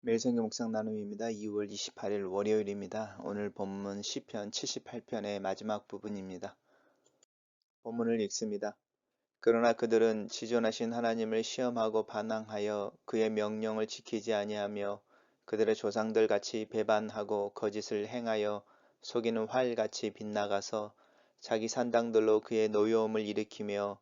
매일 성경 묵상 나눔입니다. 2월 28일 월요일입니다. 오늘 본문 시편 78편의 마지막 부분입니다. 본문을 읽습니다. 그러나 그들은 지존하신 하나님을 시험하고 반항하여 그의 명령을 지키지 아니하며 그들의 조상들 같이 배반하고 거짓을 행하여 속이는 활같이 빗나가서 자기 산당들로 그의 노여움을 일으키며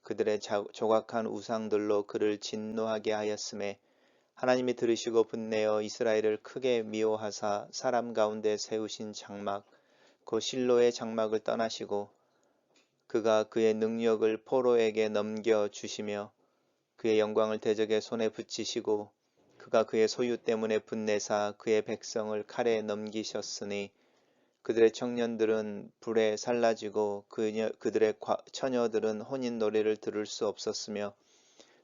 그들의 조각한 우상들로 그를 진노하게 하였음에 하나님이 들으시고 분내어 이스라엘을 크게 미워하사 사람 가운데 세우신 장막 그 실로의 장막을 떠나시고 그가 그의 능력을 포로에게 넘겨 주시며 그의 영광을 대적의 손에 붙이시고 그가 그의 소유 때문에 분내사 그의 백성을 칼에 넘기셨으니 그들의 청년들은 불에 살라지고 그들의 처녀들은 혼인 노래를 들을 수 없었으며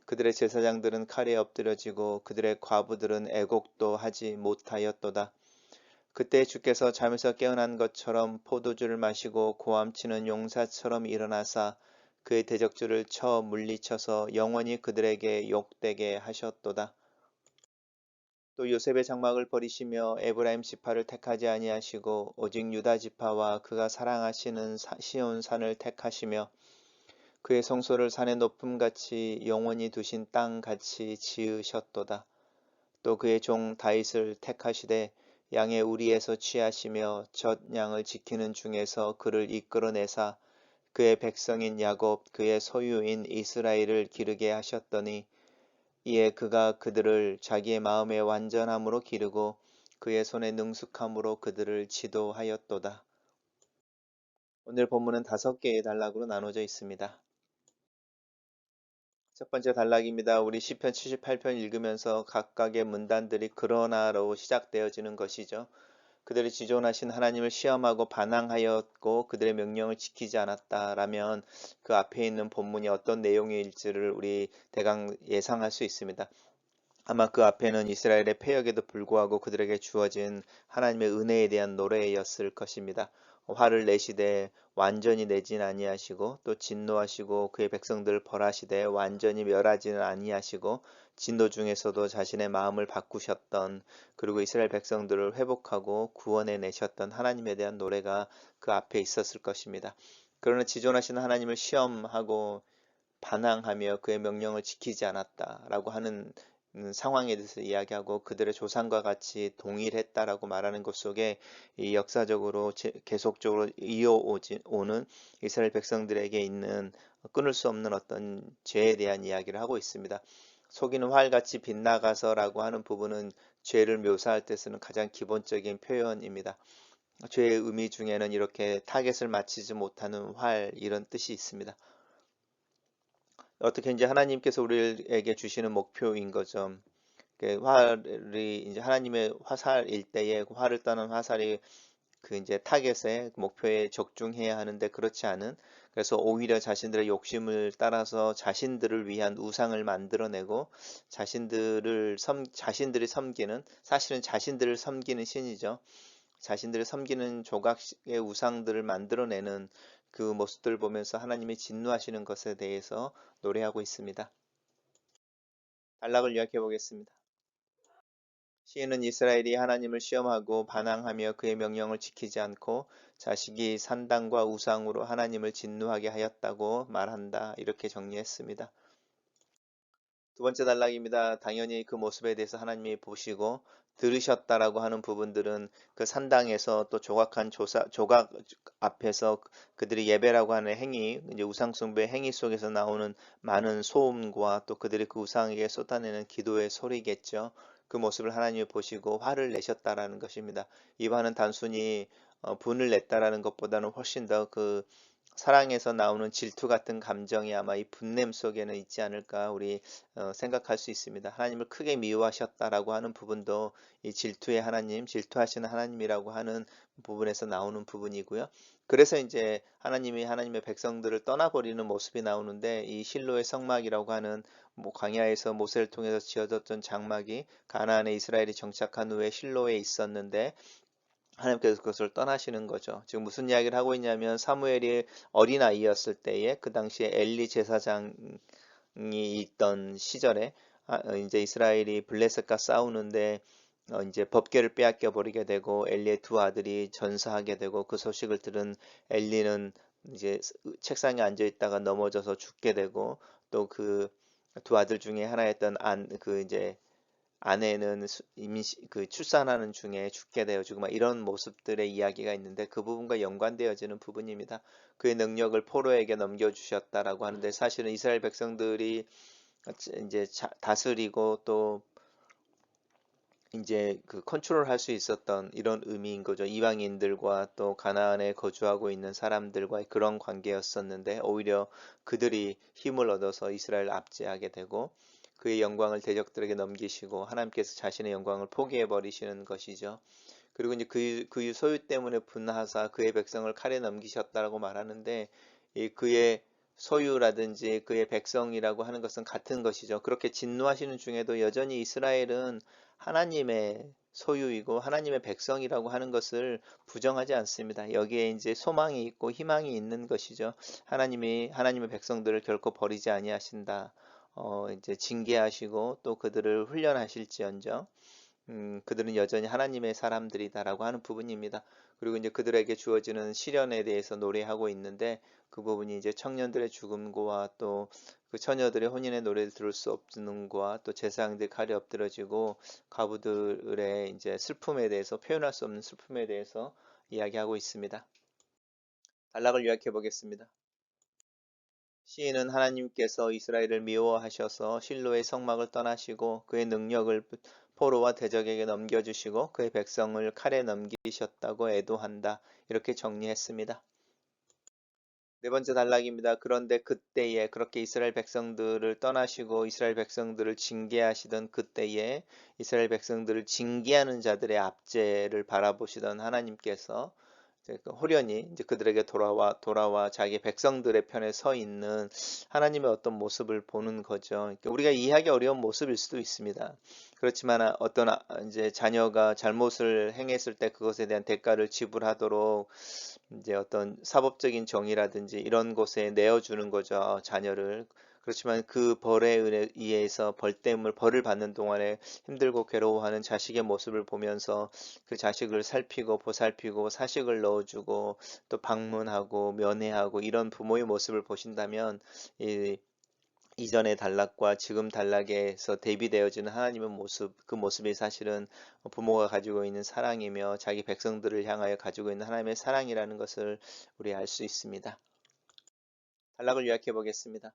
그들의 제사장들은 칼에 엎드려지고 그들의 과부들은 애곡도 하지 못하였도다. 그때 주께서 잠에서 깨어난 것처럼 포도주를 마시고 고함치는 용사처럼 일어나사 그의 대적들을 쳐 물리쳐서 영원히 그들에게 욕되게 하셨도다. 또 요셉의 장막을 버리시며 에브라임 지파를 택하지 아니하시고 오직 유다 지파와 그가 사랑하시는 시온 산을 택하시며 그의 성소를 산의 높음같이 영원히 두신 땅같이 지으셨도다. 또 그의 종 다윗을 택하시되 양의 우리에서 취하시며 젖 양을 지키는 중에서 그를 이끌어내사 그의 백성인 야곱 그의 소유인 이스라엘을 기르게 하셨더니 이에 그가 그들을 자기의 마음의 완전함으로 기르고 그의 손의 능숙함으로 그들을 지도하였도다. 오늘 본문은 5개의 단락으로 나눠져 있습니다. 첫 번째 단락입니다. 우리 시편 78편 읽으면서 각각의 문단들이 그러나로 시작되어지는 것이죠. 그들이 지존하신 하나님을 시험하고 반항하였고 그들의 명령을 지키지 않았다라면 그 앞에 있는 본문이 어떤 내용일지를 우리 대강 예상할 수 있습니다. 아마 그 앞에는 이스라엘의 패역에도 불구하고 그들에게 주어진 하나님의 은혜에 대한 노래였을 것입니다. 화를 내시되 완전히 내진 아니하시고 또 진노하시고 그의 백성들을 벌하시되 완전히 멸하지는 아니하시고 진노 중에서도 자신의 마음을 바꾸셨던 그리고 이스라엘 백성들을 회복하고 구원해 내셨던 하나님에 대한 노래가 그 앞에 있었을 것입니다. 그러나 지존하신 하나님을 시험하고 반항하며 그의 명령을 지키지 않았다라고 하는 상황에 대해서 이야기하고 그들의 조상과 같이 동일했다라고 말하는 것 속에 이 역사적으로 계속적으로 이어오는 이스라엘 백성들에게 있는 끊을 수 없는 어떤 죄에 대한 이야기를 하고 있습니다. 속이는 활같이 빗나가서라고 하는 부분은 죄를 묘사할 때 쓰는 가장 기본적인 표현입니다. 죄의 의미 중에는 이렇게 타겟을 맞추지 못하는 활 이런 뜻이 있습니다. 어떻게 이제 하나님께서 우리에게 주시는 목표인 거죠. 활이 이제 하나님의 화살일 때에 그 활을 떠난 화살이 그 이제 타겟에 목표에 적중해야 하는데 그렇지 않은 그래서 오히려 자신들의 욕심을 따라서 자신들을 위한 우상을 만들어내고 자신들이 섬기는 사실은 자신들을 섬기는 신이죠. 자신들을 섬기는 조각의 우상들을 만들어내는 그 모습들을 보면서 하나님이 진노하시는 것에 대해서 노래하고 있습니다. 단락을 요약해 보겠습니다. 시인은 이스라엘이 하나님을 시험하고 반항하며 그의 명령을 지키지 않고 자식이 산당과 우상으로 하나님을 진노하게 하였다고 말한다. 이렇게 정리했습니다. 두 번째 단락입니다. 당연히 그 모습에 대해서 하나님이 보시고 들으셨다라고 하는 부분들은 그 산당에서 또 조각 앞에서 그들이 예배라고 하는 행위, 이제 우상숭배 행위 속에서 나오는 많은 소음과 또 그들이 그 우상에게 쏟아내는 기도의 소리겠죠. 그 모습을 하나님이 보시고 화를 내셨다라는 것입니다. 이 화는 단순히 분을 냈다라는 것보다는 훨씬 더 그 사랑에서 나오는 질투 같은 감정이 아마 이 분냄 속에는 있지 않을까 우리 생각할 수 있습니다. 하나님을 크게 미워하셨다라고 하는 부분도 이 질투의 하나님, 질투하시는 하나님이라고 하는 부분에서 나오는 부분이고요. 그래서 이제 하나님이 하나님의 백성들을 떠나버리는 모습이 나오는데 이 실로의 성막이라고 하는 광야에서 모세를 통해서 지어졌던 장막이 가나안에 이스라엘이 정착한 후에 실로에 있었는데 하나님께서 그것을 떠나시는 거죠. 지금 무슨 이야기를 하고 있냐면 사무엘이 어린아이였을 때에 그 당시에 엘리 제사장이 있던 시절에 이제 이스라엘이 블레셋과 싸우는데 이제 법궤를 빼앗겨 버리게 되고 엘리의 두 아들이 전사하게 되고 그 소식을 들은 엘리는 이제 책상에 앉아 있다가 넘어져서 죽게 되고 또 그 두 아들 중에 하나였던 그 이제 아내는 그 출산하는 중에 죽게 되어지고 막 이런 모습들의 이야기가 있는데 그 부분과 연관되어지는 부분입니다. 그의 능력을 포로에게 넘겨주셨다라고 하는데 사실은 이스라엘 백성들이 이제 다스리고 또 이제 그 컨트롤할 수 있었던 이런 의미인 거죠. 이방인들과 또 가나안에 거주하고 있는 사람들과의 그런 관계였었는데 오히려 그들이 힘을 얻어서 이스라엘을 압제하게 되고 그의 영광을 대적들에게 넘기시고 하나님께서 자신의 영광을 포기해 버리시는 것이죠. 그리고 이제 그 소유 때문에 분하사 그의 백성을 칼에 넘기셨다라고 말하는데 이 그의 소유라든지 그의 백성이라고 하는 것은 같은 것이죠. 그렇게 진노하시는 중에도 여전히 이스라엘은 하나님의 소유이고 하나님의 백성이라고 하는 것을 부정하지 않습니다. 여기에 이제 소망이 있고 희망이 있는 것이죠. 하나님의 백성들을 결코 버리지 아니하신다. 이제 징계하시고 또 그들을 훈련하실지언정 그들은 여전히 하나님의 사람들이다라고 하는 부분입니다. 그리고 이제 그들에게 주어지는 시련에 대해서 노래하고 있는데 그 부분이 이제 청년들의 죽음과 또 그 처녀들의 혼인의 노래를 들을 수 없는 것과 또 제사장들이 칼에 엎드러지고 과부들의 이제 슬픔에 대해서 표현할 수 없는 슬픔에 대해서 이야기하고 있습니다. 단락을 요약해 보겠습니다. 시인은 하나님께서 이스라엘을 미워하셔서 실로의 성막을 떠나시고 그의 능력을 포로와 대적에게 넘겨주시고 그의 백성을 칼에 넘기셨다고 애도한다. 이렇게 정리했습니다. 네 번째 단락입니다. 그런데 그때에 그렇게 이스라엘 백성들을 떠나시고 이스라엘 백성들을 징계하시던 그때에 이스라엘 백성들을 징계하는 자들의 압제를 바라보시던 하나님께서 호련히 이제 그들에게 돌아와 자기 백성들의 편에 서 있는 하나님의 어떤 모습을 보는 거죠. 그러니까 우리가 이해하기 어려운 모습일 수도 있습니다. 그렇지만 어떤 이제 자녀가 잘못을 행했을 때 그것에 대한 대가를 지불하도록 이제 어떤 사법적인 정의라든지 이런 곳에 내어주는 거죠, 자녀를. 그렇지만 그 벌에 의해서 벌을 받는 동안에 힘들고 괴로워하는 자식의 모습을 보면서 그 자식을 살피고 보살피고 사식을 넣어주고 또 방문하고 면회하고 이런 부모의 모습을 보신다면 이 이전의 단락과 지금 단락에서 대비되어지는 하나님의 모습, 그 모습이 사실은 부모가 가지고 있는 사랑이며 자기 백성들을 향하여 가지고 있는 하나님의 사랑이라는 것을 우리 알 수 있습니다. 단락을 요약해 보겠습니다.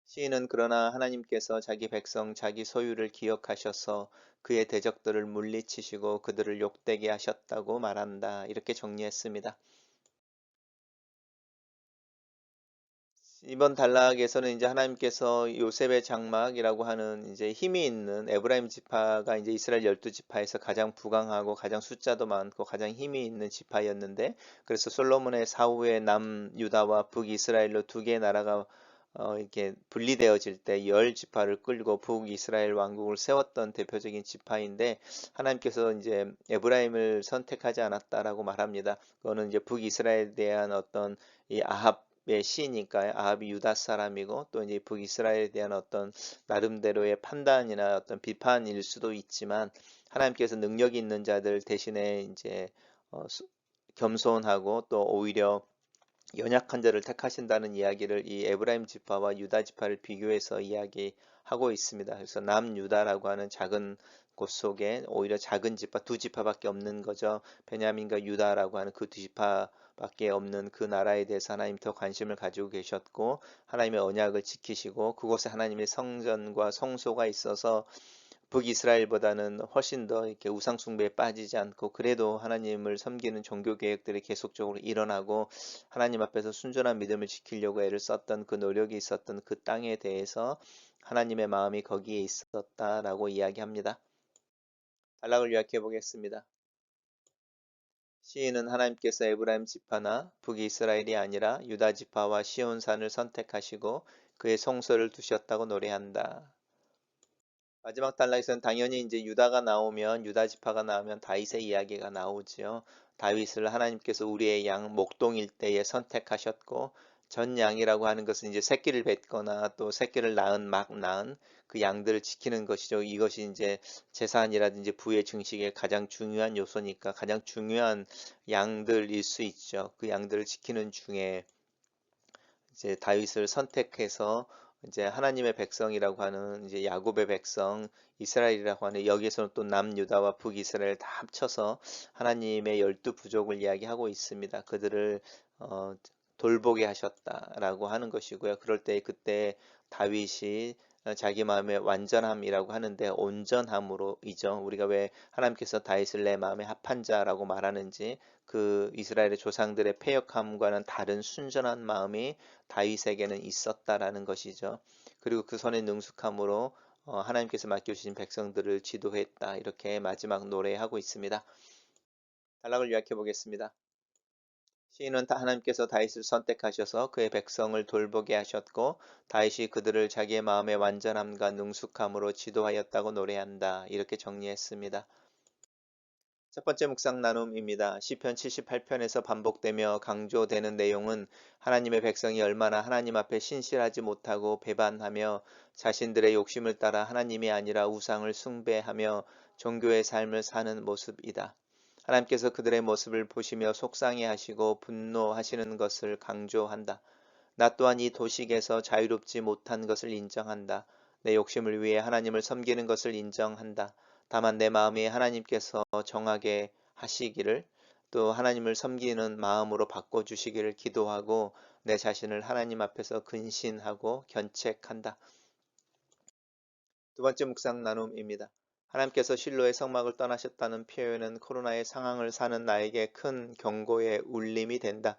시인은 그러나 하나님께서 자기 백성, 자기 소유를 기억하셔서 그의 대적들을 물리치시고 그들을 욕되게 하셨다고 말한다. 이렇게 정리했습니다. 이번 단락에서는 이제 하나님께서 요셉의 장막이라고 하는 이제 힘이 있는 에브라임 지파가 이제 이스라엘 12지파에서 가장 부강하고 가장 숫자도 많고 가장 힘이 있는 지파였는데 그래서 솔로몬의 사후에 남유다와 북이스라엘로 두 개의 나라가 이렇게 분리되어질 때 10지파를 끌고 북이스라엘 왕국을 세웠던 대표적인 지파인데 하나님께서 이제 에브라임을 선택하지 않았다라고 말합니다. 그거는 이제 북이스라엘에 대한 어떤 이 아합의 시니까 아합이 유다 사람이고 또 이제 북이스라엘에 대한 어떤 나름대로의 판단이나 어떤 비판일 수도 있지만 하나님께서 능력 있는 자들 대신에 이제 겸손하고 또 오히려 연약한 자를 택하신다는 이야기를 이 에브라임 지파와 유다 지파를 비교해서 이야기하고 있습니다. 그래서 남유다라고 하는 작은 곳 속에 오히려 작은 지파 두 지파밖에 없는 거죠. 베냐민과 유다라고 하는 그 두 지파밖에 없는 그 나라에 대해서 하나님 더 관심을 가지고 계셨고 하나님의 언약을 지키시고 그곳에 하나님의 성전과 성소가 있어서 북이스라엘보다는 훨씬 더 이렇게 우상 숭배에 빠지지 않고 그래도 하나님을 섬기는 종교 개혁들이 계속적으로 일어나고 하나님 앞에서 순전한 믿음을 지키려고 애를 썼던 그 노력이 있었던 그 땅에 대해서 하나님의 마음이 거기에 있었다라고 이야기합니다. 단락을 요약해 보겠습니다. 시인은 하나님께서 에브라임 지파나 북이스라엘이 아니라 유다 지파와 시온산을 선택하시고 그의 성소를 두셨다고 노래한다. 마지막 단락에서는 당연히 이제 유다 지파가 나오면 다윗의 이야기가 나오지요. 다윗을 하나님께서 우리의 양 목동일 때에 선택하셨고 전 양이라고 하는 것은 이제 새끼를 뱉거나 또 새끼를 막 낳은 그 양들을 지키는 것이죠. 이것이 이제 제사안이라든지 부의 증식의 가장 중요한 요소니까 가장 중요한 양들일 수 있죠. 그 양들을 지키는 중에 이제 다윗을 선택해서 이제 하나님의 백성이라고 하는 이제 야곱의 백성 이스라엘이라고 하는 여기에서는 또 남유다와 북이스라엘 다 합쳐서 하나님의 12부족을 이야기하고 있습니다. 그들을 어, 돌보게 하셨다라고 하는 것이고요. 그럴 때 그때 다윗이 자기 마음의 완전함이라고 하는데 온전함으로이죠. 우리가 왜 하나님께서 다윗을 내 마음에 합한 자라고 말하는지 그 이스라엘의 조상들의 패역함과는 다른 순전한 마음이 다윗에게는 있었다라는 것이죠. 그리고 그 손의 능숙함으로 하나님께서 맡겨주신 백성들을 지도했다. 이렇게 마지막 노래하고 있습니다. 단락을 요약해 보겠습니다. 시인은 하나님께서 다윗을 선택하셔서 그의 백성을 돌보게 하셨고 다윗이 그들을 자기의 마음의 완전함과 능숙함으로 지도하였다고 노래한다. 이렇게 정리했습니다. 첫 번째 묵상 나눔입니다. 시편 78편에서 반복되며 강조되는 내용은 하나님의 백성이 얼마나 하나님 앞에 신실하지 못하고 배반하며 자신들의 욕심을 따라 하나님이 아니라 우상을 숭배하며 종교의 삶을 사는 모습이다. 하나님께서 그들의 모습을 보시며 속상해 하시고 분노하시는 것을 강조한다. 나 또한 이 도식에서 자유롭지 못한 것을 인정한다. 내 욕심을 위해 하나님을 섬기는 것을 인정한다. 다만 내 마음이 하나님께서 정하게 하시기를 또 하나님을 섬기는 마음으로 바꿔주시기를 기도하고 내 자신을 하나님 앞에서 근신하고 견책한다. 두 번째 묵상 나눔입니다. 하나님께서 실로의 성막을 떠나셨다는 표현은 코로나의 상황을 사는 나에게 큰 경고의 울림이 된다.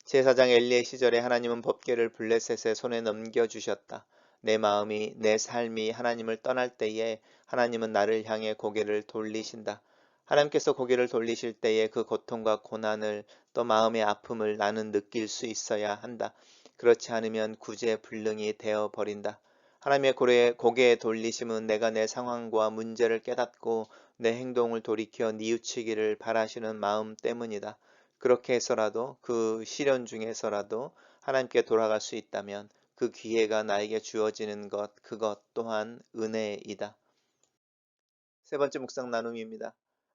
제사장 엘리의 시절에 하나님은 법궤를 블레셋의 손에 넘겨주셨다. 내 마음이 내 삶이 하나님을 떠날 때에 하나님은 나를 향해 고개를 돌리신다. 하나님께서 고개를 돌리실 때에 그 고통과 고난을 또 마음의 아픔을 나는 느낄 수 있어야 한다. 그렇지 않으면 구제불능이 되어 버린다. 하나님의 고개 돌리심은 내가 내 상황과 문제를 깨닫고 내 행동을 돌이켜 뉘우치기를 바라시는 마음 때문이다. 그렇게 해서라도 그 시련 중에서라도 하나님께 돌아갈 수 있다면 그 기회가 나에게 주어지는 것, 그것 또한 은혜이다. 세 번째 묵상 나눔입니다.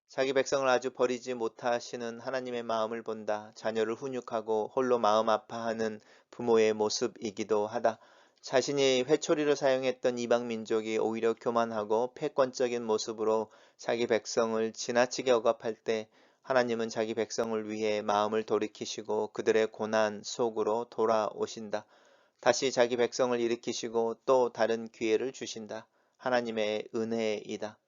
자기 백성을 아주 버리지 못하시는 하나님의 마음을 본다. 자녀를 훈육하고 홀로 마음 아파하는 부모의 모습이기도 하다. 자신이 회초리를 사용했던 이방 민족이 오히려 교만하고 패권적인 모습으로 자기 백성을 지나치게 억압할 때 하나님은 자기 백성을 위해 마음을 돌이키시고 그들의 고난 속으로 돌아오신다. 다시 자기 백성을 일으키시고 또 다른 기회를 주신다. 하나님의 은혜이다.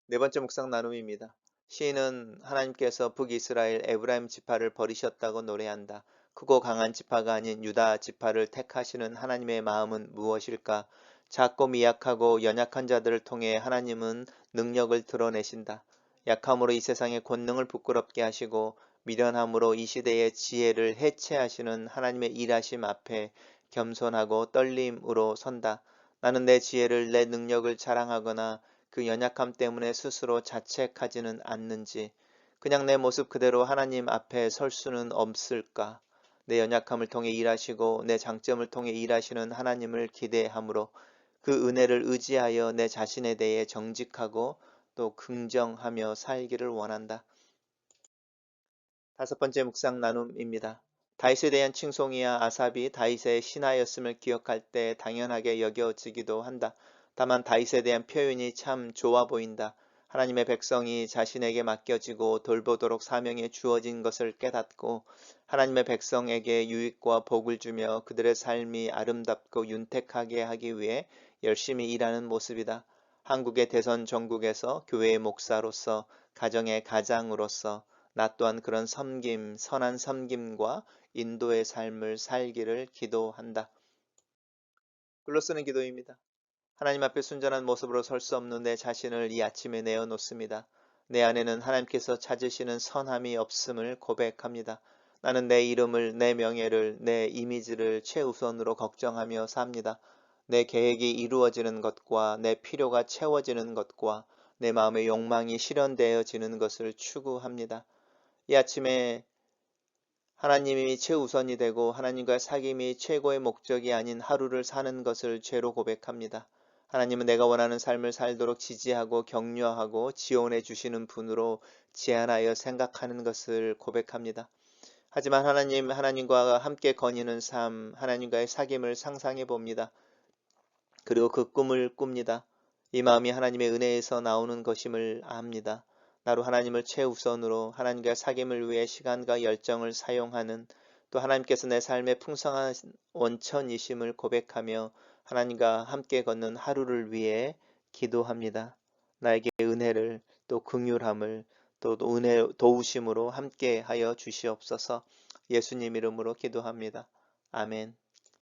네 번째 묵상 나눔입니다. 시인은 하나님께서 북이스라엘 에브라임 지파를 버리셨다고 노래한다. 크고 강한 지파가 아닌 유다 지파를 택하시는 하나님의 마음은 무엇일까? 작고 미약하고 연약한 자들을 통해 하나님은 능력을 드러내신다. 약함으로 이 세상의 권능을 부끄럽게 하시고 미련함으로 이 시대의 지혜를 해체하시는 하나님의 일하심 앞에 겸손하고 떨림으로 선다. 나는 내 지혜를 내 능력을 자랑하거나 그 연약함 때문에 스스로 자책하지는 않는지 그냥 내 모습 그대로 하나님 앞에 설 수는 없을까? 내 연약함을 통해 일하시고 내 장점을 통해 일하시는 하나님을 기대함으로 그 은혜를 의지하여 내 자신에 대해 정직하고 또 긍정하며 살기를 원한다. 다섯 번째 묵상 나눔입니다. 다윗에 대한 칭송이야 아삽이 다윗의 신하였음을 기억할 때 당연하게 여겨지기도 한다. 다만 다윗에 대한 표현이 참 좋아 보인다. 하나님의 백성이 자신에게 맡겨지고 돌보도록 사명에 주어진 것을 깨닫고 하나님의 백성에게 유익과 복을 주며 그들의 삶이 아름답고 윤택하게 하기 위해 열심히 일하는 모습이다. 한국의 대선 전국에서 교회의 목사로서 가정의 가장으로서 나 또한 그런 섬김, 선한 섬김과 인도의 삶을 살기를 기도한다. 글로 쓰는 기도입니다. 하나님 앞에 순전한 모습으로 설 수 없는 내 자신을 이 아침에 내어놓습니다. 내 안에는 하나님께서 찾으시는 선함이 없음을 고백합니다. 나는 내 이름을, 내 명예를, 내 이미지를 최우선으로 걱정하며 삽니다. 내 계획이 이루어지는 것과 내 필요가 채워지는 것과 내 마음의 욕망이 실현되어지는 것을 추구합니다. 이 아침에 하나님이 최우선이 되고 하나님과 사귐이 최고의 목적이 아닌 하루를 사는 것을 죄로 고백합니다. 하나님은 내가 원하는 삶을 살도록 지지하고 격려하고 지원해 주시는 분으로 제안하여 생각하는 것을 고백합니다. 하지만 하나님과 함께 거니는 삶, 하나님과의 사귐을 상상해 봅니다. 그리고 그 꿈을 꿉니다. 이 마음이 하나님의 은혜에서 나오는 것임을 압니다. 나로 하나님을 최우선으로 하나님과 사귐을 위해 시간과 열정을 사용하는, 또 하나님께서 내 삶의 풍성한 원천이심을 고백하며 하나님과 함께 걷는 하루를 위해 기도합니다. 나에게 은혜를, 또 긍휼함을, 또 은혜 도우심으로 함께 하여 주시옵소서. 예수님 이름으로 기도합니다. 아멘.